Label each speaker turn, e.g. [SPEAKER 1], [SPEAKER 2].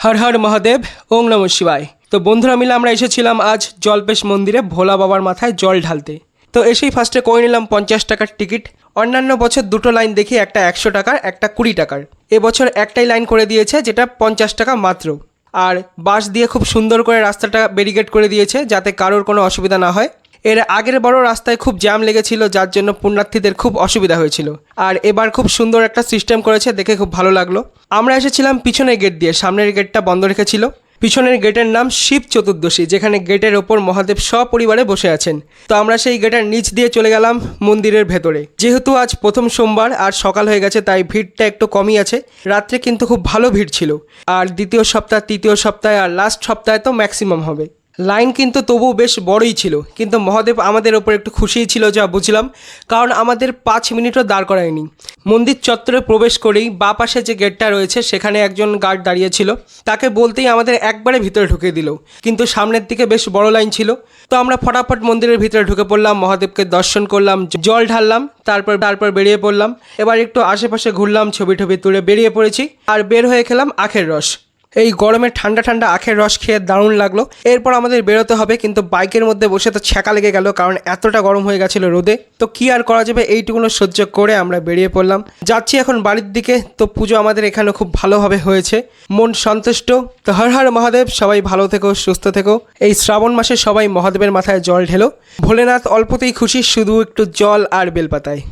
[SPEAKER 1] হর হর মহাদেব, ওং নমঃ শিবায়। তো বন্ধুরা মিলে আমরা এসেছিলাম আজ জলপেশ মন্দিরে ভোলা বাবার মাথায় জল ঢালতে। তো এসেই ফার্স্টে করে নিলাম 50 টাকার টিকিট। অন্যান্য বছর দুটো লাইন দেখি, একটা 100 টাকার, একটা 20 টাকার। এবছর একটাই লাইন করে দিয়েছে, যেটা 50 টাকা মাত্র। আর বাঁশ দিয়ে খুব সুন্দর করে রাস্তাটা ব্যারিকেড করে দিয়েছে যাতে কারোর কোনো অসুবিধা না হয়। এর আগের বড় রাস্তায় খুব জ্যাম লেগেছিল, যার জন্য পুণ্যার্থীদের খুব অসুবিধা হয়েছিল। আর এবার খুব সুন্দর একটা সিস্টেম করেছে, দেখে খুব ভালো লাগলো। আমরা এসেছিলাম পিছনের গেট দিয়ে, সামনের গেটটা বন্ধ রেখেছিল। পিছনের গেটের নাম শিব চতুর্দশী, যেখানে গেটের ওপর মহাদেব সপরিবারে বসে আছেন। তো আমরা সেই গেটের নিচ দিয়ে চলে গেলাম মন্দিরের ভেতরে। যেহেতু আজ প্রথম সোমবার আর সকাল হয়ে গেছে, তাই ভিড়টা একটু কমই আছে। রাত্রে কিন্তু খুব ভালো ভিড় ছিল। আর দ্বিতীয় সপ্তাহ, তৃতীয় সপ্তাহে আর লাস্ট সপ্তাহে তো ম্যাক্সিমাম হবে। লাইন কিন্তু তবুও বেশ বড়ই ছিল, কিন্তু মহাদেব আমাদের ওপর একটু খুশিই ছিল যা বুঝলাম, কারণ আমাদের 5 মিনিটও দাঁড় করায়নি। মন্দির চত্বরে প্রবেশ করেই বাঁ পাশে যে গেটটা রয়েছে সেখানে একজন গার্ড দাঁড়িয়েছিল, তাকে বলতেই আমাদের একবারে ভিতরে ঢুকিয়ে দিল। কিন্তু সামনের দিকে বেশ বড় লাইন ছিল। তো আমরা ফটাফট মন্দিরের ভিতরে ঢুকে পড়লাম, মহাদেবকে দর্শন করলাম, জল ঢাললাম, তারপর বেরিয়ে পড়লাম। এবার একটু আশেপাশে ঘুরলাম, ছবি তুলে বেরিয়ে পড়েছি। আর বের হয়ে খেলাম আখের রস। এই গরমে ঠান্ডা ঠান্ডা আখের রস খেয়ে দারুণ লাগলো। এরপর আমাদের বেরোতে হবে, কিন্তু বাইকের মধ্যে বসে তো ছ্যাঁকা লেগে গেল, কারণ এতটা গরম হয়ে গেছিলো রোদে। তো কি আর করা যাবে, এইটুকুনো সহ্য করে আমরা বেরিয়ে পড়লাম। যাচ্ছি এখন বাড়ির দিকে। তো পুজো আমাদের এখানে খুব ভালোভাবে হয়েছে, মন সন্তুষ্ট। তো হর হর মহাদেব, সবাই ভালো থেকো, সুস্থ থেকো। এই শ্রাবণ মাসে সবাই মহাদেবের মাথায় জল ঢেলো। ভোলেনাথ অল্পতেই খুশি, শুধু একটু জল আর বেলপাতায়।